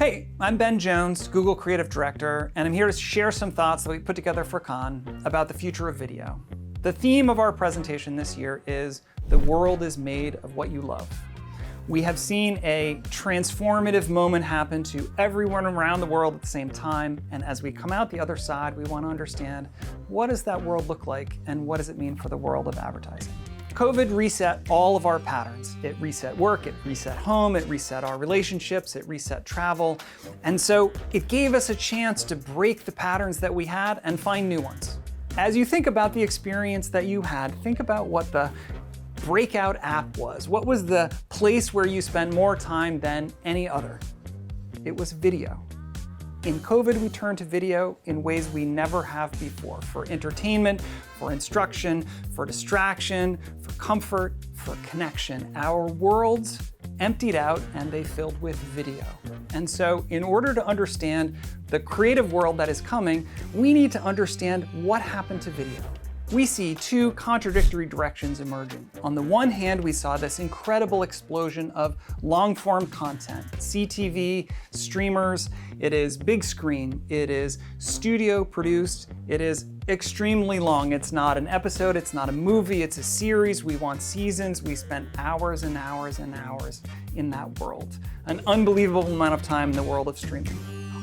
Hey, I'm Ben Jones, Google Creative Director, and I'm here to share some thoughts that we put together for Cannes about the future of video. The theme of our presentation this year is "The world is made of what you love." We have seen a transformative moment happen to everyone around the world at the same time, and as we come out the other side, we want to understand what does that world look like and what does it mean for the world of advertising. COVID reset all of our patterns. It reset work, it reset home, it reset our relationships, it reset travel. And so it gave us a chance to break the patterns that we had and find new ones. As you think about the experience that you had, think about what the breakout app was. What was the place where you spent more time than any other? It was video. In COVID, we turned to video in ways we never have before, for entertainment, for instruction, for distraction, for comfort, for connection. Our worlds emptied out and they filled with video. And so in order to understand the creative world that is coming, we need to understand what happened to video. We see two contradictory directions emerging. On the one hand, we saw this incredible explosion of long-form content, CTV, streamers, it is big screen, it is studio produced, it is extremely long. It's not an episode, it's not a movie, it's a series. We want seasons. We spent hours and hours and hours in that world. An unbelievable amount of time in the world of streaming.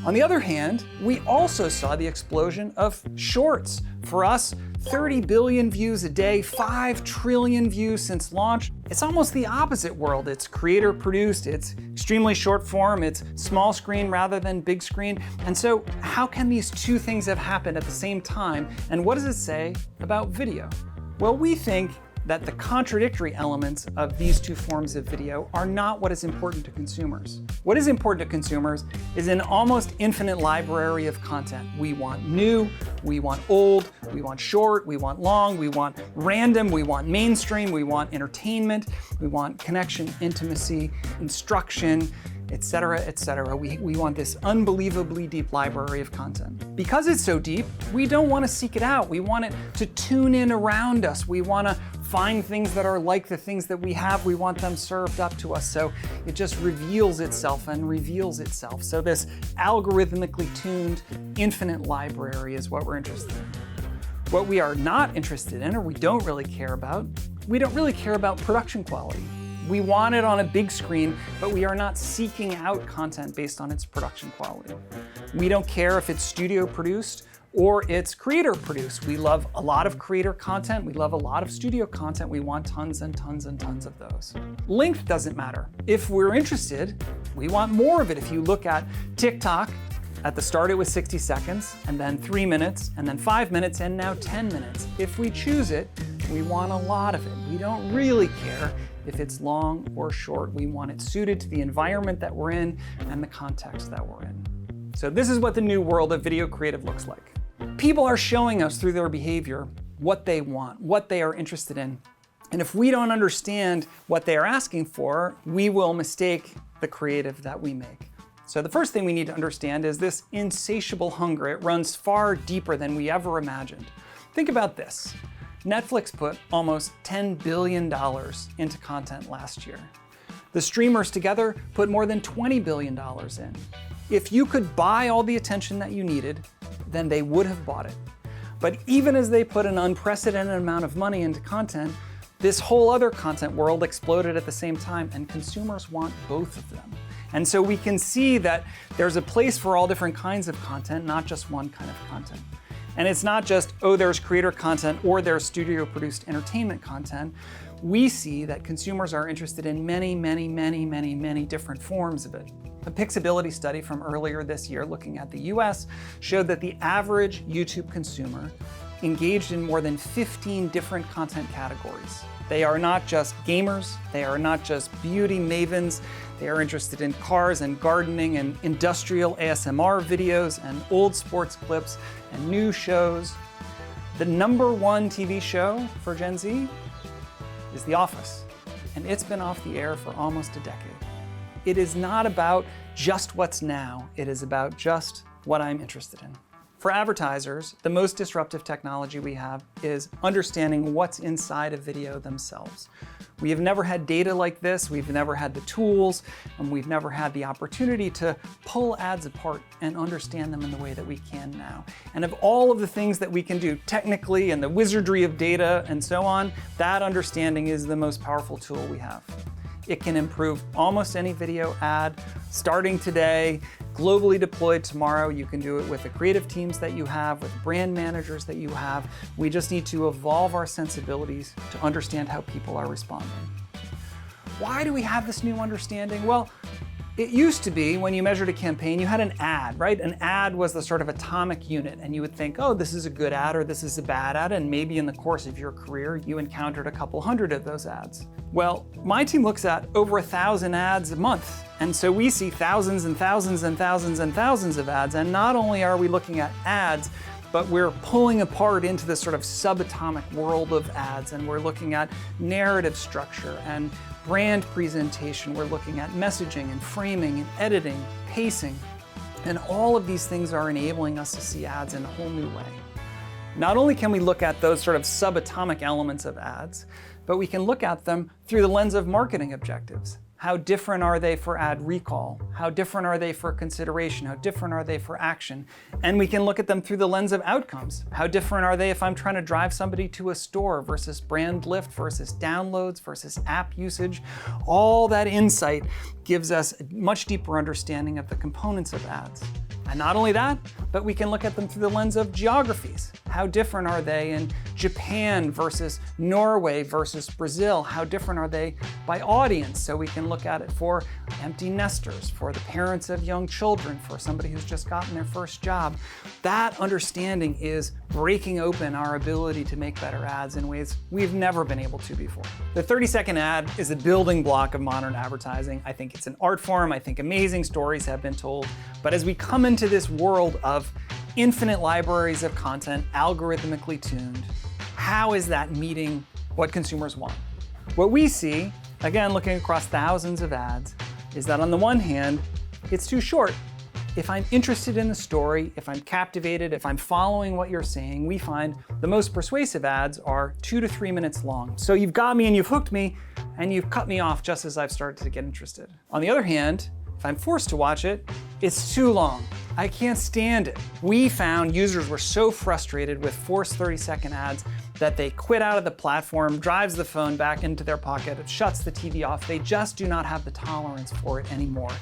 On the other hand, we also saw the explosion of shorts. For us, 30 billion views a day, 5 trillion views since launch. It's almost the opposite world. It's creator produced, it's extremely short form, it's small screen rather than big screen. And so how can these two things have happened at the same time? And what does it say about video? Well, we think that the contradictory elements of these two forms of video are not what is important to consumers. What is important to consumers is an almost infinite library of content. We want new, we want old, we want short, we want long, we want random, we want mainstream, we want entertainment, we want connection, intimacy, instruction, etc., etc. We want this unbelievably deep library of content. Because it's so deep, we don't want to seek it out. We want it to tune in around us. We want to find things that are like the things that we have. We want them served up to us. So it just reveals itself and reveals itself. So this algorithmically tuned infinite library is what we're interested in. What we are not interested in, or we don't really care about production quality. We want it on a big screen, but we are not seeking out content based on its production quality. We don't care if it's studio produced or it's creator produced. We love a lot of creator content. We love a lot of studio content. We want tons and tons and tons of those. Length doesn't matter. If we're interested, we want more of it. If you look at TikTok, at the start it was 60 seconds, and then 3 minutes, and then 5 minutes, and now 10 minutes. If we choose it, we want a lot of it. We don't really care if it's long or short. We want it suited to the environment that we're in and the context that we're in. So this is what the new world of video creative looks like. People are showing us through their behavior what they want, what they are interested in. And if we don't understand what they are asking for, we will mistake the creative that we make. So the first thing we need to understand is this insatiable hunger. It runs far deeper than we ever imagined. Think about this. Netflix put almost $10 billion into content last year. The streamers together put more than $20 billion in. If you could buy all the attention that you needed, then they would have bought it. But even as they put an unprecedented amount of money into content, this whole other content world exploded at the same time, and consumers want both of them. And so we can see that there's a place for all different kinds of content, not just one kind of content. And it's not just, oh, there's creator content or there's studio-produced entertainment content. We see that consumers are interested in many, many, many, many, many different forms of it. A Pixability study from earlier this year looking at the US showed that the average YouTube consumer engaged in more than 15 different content categories. They are not just gamers, they are not just beauty mavens, they are interested in cars and gardening and industrial ASMR videos and old sports clips and new shows. The #1 TV show for Gen Z is The Office, and it's been off the air for almost a decade. It is not about just what's now, it is about just what I'm interested in. For advertisers, the most disruptive technology we have is understanding what's inside a video themselves. We have never had data like this, we've never had the tools, and we've never had the opportunity to pull ads apart and understand them in the way that we can now. And of all of the things that we can do technically and the wizardry of data and so on, that understanding is the most powerful tool we have. It can improve almost any video ad, starting today, globally deployed tomorrow. You can do it with the creative teams that you have, with brand managers that you have. We just need to evolve our sensibilities to understand how people are responding. Why do we have this new understanding? Well, it used to be when you measured a campaign, you had an ad, right? An ad was the sort of atomic unit, and you would think, oh, this is a good ad or this is a bad ad, and maybe in the course of your career, you encountered a couple hundred of those ads. Well, my team looks at over 1,000 ads a month, and so we see thousands and thousands and thousands and thousands of ads, and not only are we looking at ads, but we're pulling apart into this sort of subatomic world of ads, and we're looking at narrative structure and brand presentation. We're looking at messaging and framing and editing, pacing, and all of these things are enabling us to see ads in a whole new way. Not only can we look at those sort of subatomic elements of ads, but we can look at them through the lens of marketing objectives. How different are they for ad recall? How different are they for consideration? How different are they for action? And we can look at them through the lens of outcomes. How different are they if I'm trying to drive somebody to a store versus brand lift versus downloads versus app usage? All that insight gives us a much deeper understanding of the components of ads. And not only that, but we can look at them through the lens of geographies. How different are they in Japan versus Norway versus Brazil? How different are they by audience? So we can look at it for empty nesters, for the parents of young children, for somebody who's just gotten their first job. That understanding is breaking open our ability to make better ads in ways we've never been able to before. The 30-second ad is a building block of modern advertising. I think it's an art form. I think amazing stories have been told. But as we come into this world of infinite libraries of content, algorithmically tuned, how is that meeting what consumers want? What we see, again, looking across thousands of ads, is that on the one hand, it's too short. If I'm interested in the story, if I'm captivated, if I'm following what you're saying, we find the most persuasive ads are 2 to 3 minutes long. So you've got me and you've hooked me, and you've cut me off just as I've started to get interested. On the other hand, if I'm forced to watch it, it's too long. I can't stand it. We found users were so frustrated with forced 30-second ads that they quit out of the platform, drives the phone back into their pocket, it shuts the TV off. They just do not have the tolerance for it anymore.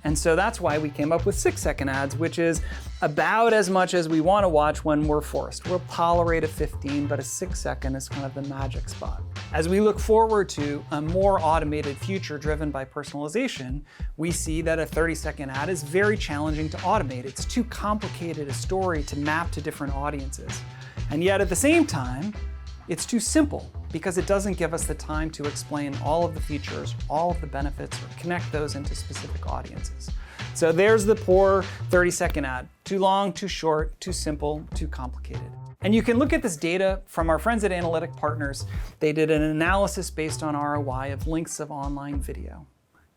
And so that's why we came up with 6-second ads, which is about as much as we want to watch when we're forced. We'll tolerate a 15, but a 6-second is kind of the magic spot. As we look forward to a more automated future driven by personalization, we see that a 30-second ad is very challenging to automate. It's too complicated a story to map to different audiences. And yet at the same time, it's too simple because it doesn't give us the time to explain all of the features, all of the benefits, or connect those into specific audiences. So there's the poor 30-second ad. Too long, too short, too simple, too complicated. And you can look at this data from our friends at Analytic Partners. They did an analysis based on ROI of lengths of online video.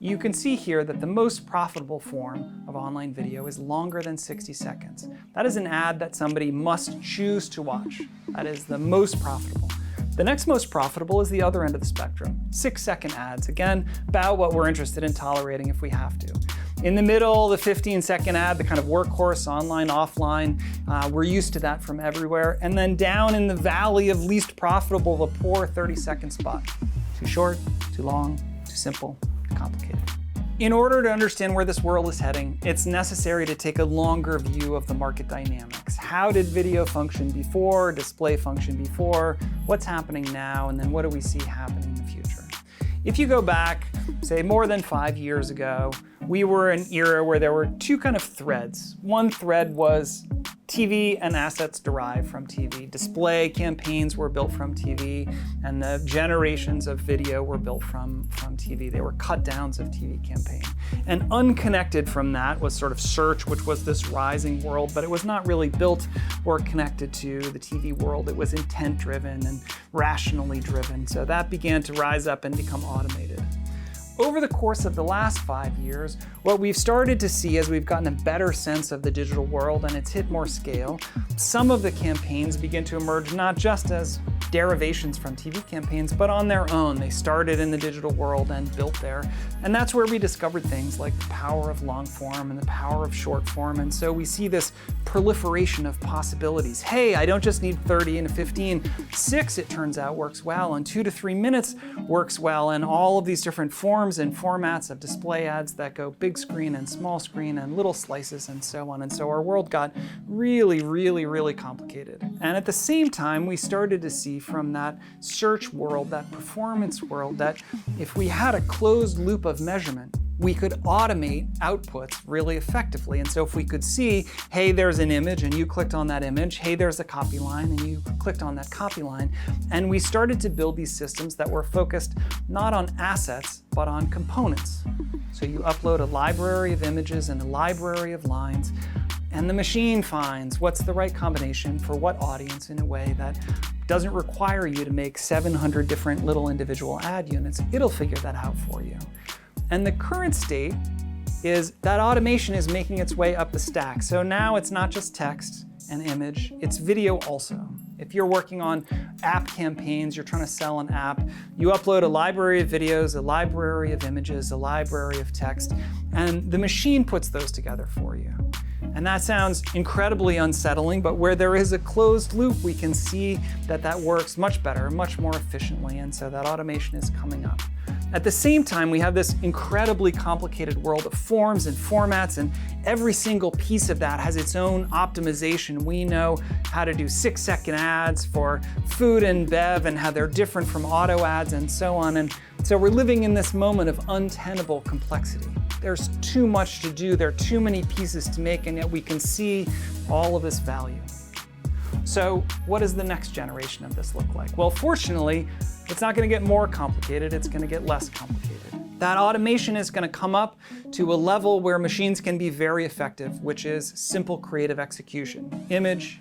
You can see here that the most profitable form of online video is longer than 60 seconds. That is an ad that somebody must choose to watch. That is the most profitable. The next most profitable is the other end of the spectrum, 6-second ads. Again, about what we're interested in tolerating if we have to. In the middle, the 15-second ad, the kind of workhorse, online, offline, we're used to that from everywhere. And then down in the valley of least profitable, the poor 30-second spot. Too short, too long, too simple, complicated. In order to understand where this world is heading, it's necessary to take a longer view of the market dynamics. How did video function before, display function before, what's happening now, and then what do we see happening in the future? If you go back, say more than 5 years ago, we were in an era where there were two kind of threads. One thread was TV and assets derived from TV. Display campaigns were built from TV, and the generations of video were built from TV. They were cut downs of TV campaign. And unconnected from that was sort of search, which was this rising world, but it was not really built or connected to the TV world. It was intent-driven and rationally driven. So that began to rise up and become automated. over the course of the last 5 years, what we've started to see as we've gotten a better sense of the digital world and it's hit more scale, some of the campaigns begin to emerge not just as derivations from TV campaigns, but on their own. They started in the digital world and built there. And that's where we discovered things like the power of long form and the power of short form. And so we see this proliferation of possibilities. Hey, I don't just need 30 and 15. 6, it turns out, works well, and 2 to 3 minutes works well, and all of these different forms and formats of display ads that go big screen and small screen and little slices and so on. And so our world got really, really, really complicated. And at the same time, we started to see from that search world, that performance world, that if we had a closed loop of measurement, we could automate outputs really effectively. And so if we could see, hey, there's an image and you clicked on that image, hey, there's a copy line and you clicked on that copy line. And we started to build these systems that were focused not on assets, but on components. So you upload a library of images and a library of lines, and the machine finds what's the right combination for what audience in a way that doesn't require you to make 700 different little individual ad units. It'll figure that out for you. And the current state is that automation is making its way up the stack. So now it's not just text and image, it's video also. If you're working on app campaigns, you're trying to sell an app, you upload a library of videos, a library of images, a library of text, and the machine puts those together for you. And that sounds incredibly unsettling, but where there is a closed loop, we can see that that works much better, much more efficiently, and so that automation is coming up. At the same time, we have this incredibly complicated world of forms and formats, and every single piece of that has its own optimization. We know how to do 6-second ads for food and bev and how they're different from auto ads and so on. And so we're living in this moment of untenable complexity. There's too much to do, there are too many pieces to make, and yet we can see all of this value. So what does the next generation of this look like? Well, fortunately, it's not going to get more complicated, it's going to get less complicated. That automation is going to come up to a level where machines can be very effective, which is simple creative execution. Image,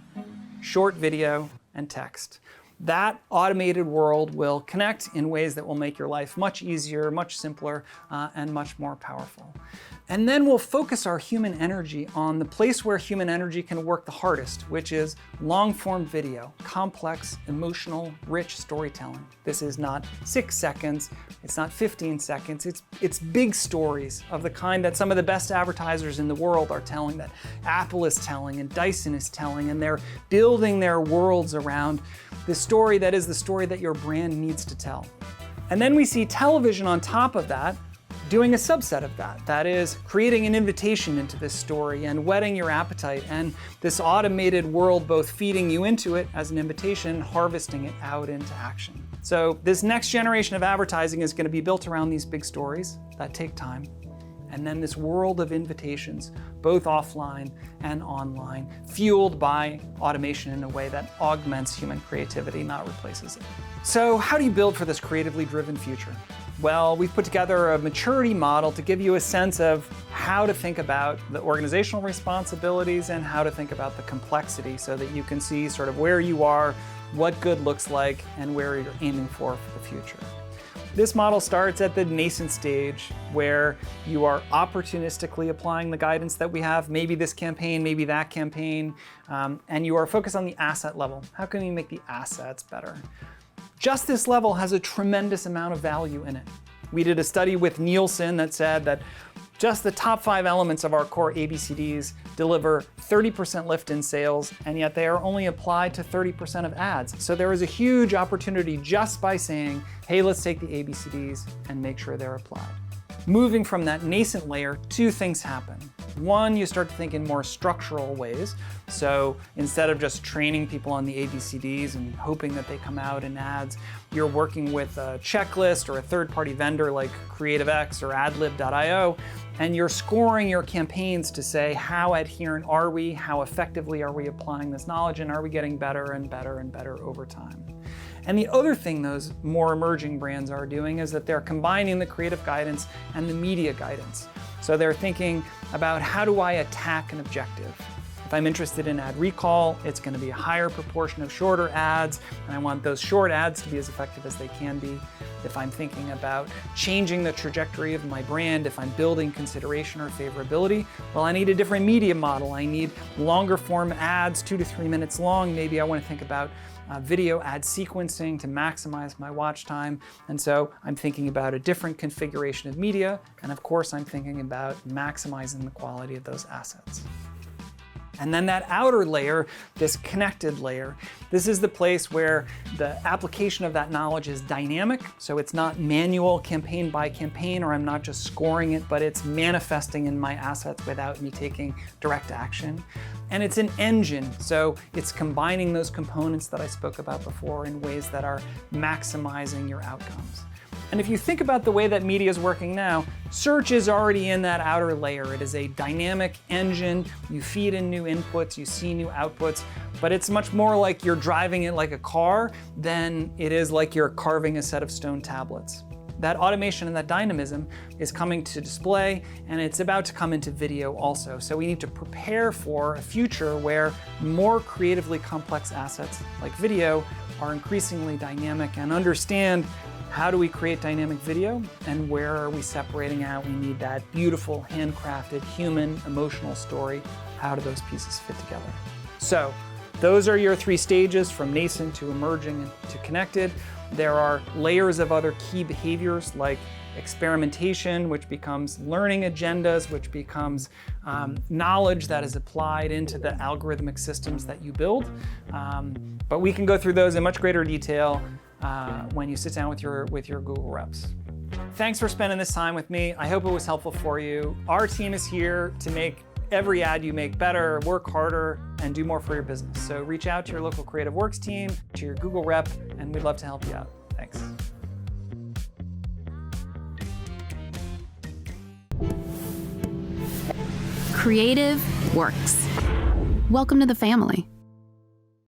short video, and text. That automated world will connect in ways that will make your life much easier, much simpler, and much more powerful. And then we'll focus our human energy on the place where human energy can work the hardest, which is long-form video, complex, emotional, rich storytelling. This is not 6 seconds, it's not 15 seconds, it's big stories of the kind that some of the best advertisers in the world are telling, that Apple is telling and Dyson is telling, and they're building their worlds around the story that is the story that your brand needs to tell. And then we see television on top of that, doing a subset of that. That is creating an invitation into this story and whetting your appetite, and this automated world both feeding you into it as an invitation, harvesting it out into action. So this next generation of advertising is going to be built around these big stories that take time. And then this world of invitations, both offline and online, fueled by automation in a way that augments human creativity, not replaces it. So how do you build for this creatively driven future? Well, we've put together a maturity model to give you a sense of how to think about the organizational responsibilities and how to think about the complexity so that you can see sort of where you are, what good looks like, and where you're aiming for the future. This model starts at the nascent stage where you are opportunistically applying the guidance that we have, maybe this campaign, maybe that campaign, and you are focused on the asset level. How can we make the assets better? Just this level has a tremendous amount of value in it. We did a study with Nielsen that said that just the top 5 elements of our core ABCDs deliver 30% lift in sales, and yet they are only applied to 30% of ads. So there is a huge opportunity just by saying, hey, let's take the ABCDs and make sure they're applied. Moving from that nascent layer, 2 things happen. One, you start to think in more structural ways. So instead of just training people on the ABCDs and hoping that they come out in ads, you're working with a checklist or a third-party vendor like CreativeX or adlib.io, and you're scoring your campaigns to say how adherent are we, how effectively are we applying this knowledge, and are we getting better and better and better over time. And the other thing those more emerging brands are doing is that they're combining the creative guidance and the media guidance. So they're thinking about how do I attack an objective? If I'm interested in ad recall, it's going to be a higher proportion of shorter ads, and I want those short ads to be as effective as they can be. If I'm thinking about changing the trajectory of my brand, if I'm building consideration or favorability, well, I need a different media model. I need longer form ads, 2 to 3 minutes long. Maybe I want to think about video ad sequencing to maximize my watch time. And so I'm thinking about a different configuration of media. And of course, I'm thinking about maximizing the quality of those assets. And then that outer layer, this connected layer, this is the place where the application of that knowledge is dynamic. So it's not manual campaign by campaign, or I'm not just scoring it, but it's manifesting in my assets without me taking direct action. And it's an engine. So it's combining those components that I spoke about before in ways that are maximizing your outcomes. And if you think about the way that media is working now, search is already in that outer layer. It is a dynamic engine. You feed in new inputs, you see new outputs, but it's much more like you're driving it like a car than it is like you're carving a set of stone tablets. That automation and that dynamism is coming to display, and it's about to come into video also. So we need to prepare for a future where more creatively complex assets like video are increasingly dynamic, and understand how do we create dynamic video and where are we separating out? We need that beautiful, handcrafted, human, emotional story. How do those pieces fit together? So those are your 3 stages, from nascent to emerging and to connected. There are layers of other key behaviors like experimentation, which becomes learning agendas, which becomes knowledge that is applied into the algorithmic systems that you build. But we can go through those in much greater detail when you sit down with your Google reps. Thanks for spending this time with me. I hope it was helpful for you. Our team is here to make every ad you make better, work harder, and do more for your business. So reach out to your local Creative Works team, to your Google rep, and we'd love to help you out. Thanks. Creative Works. Welcome to the family.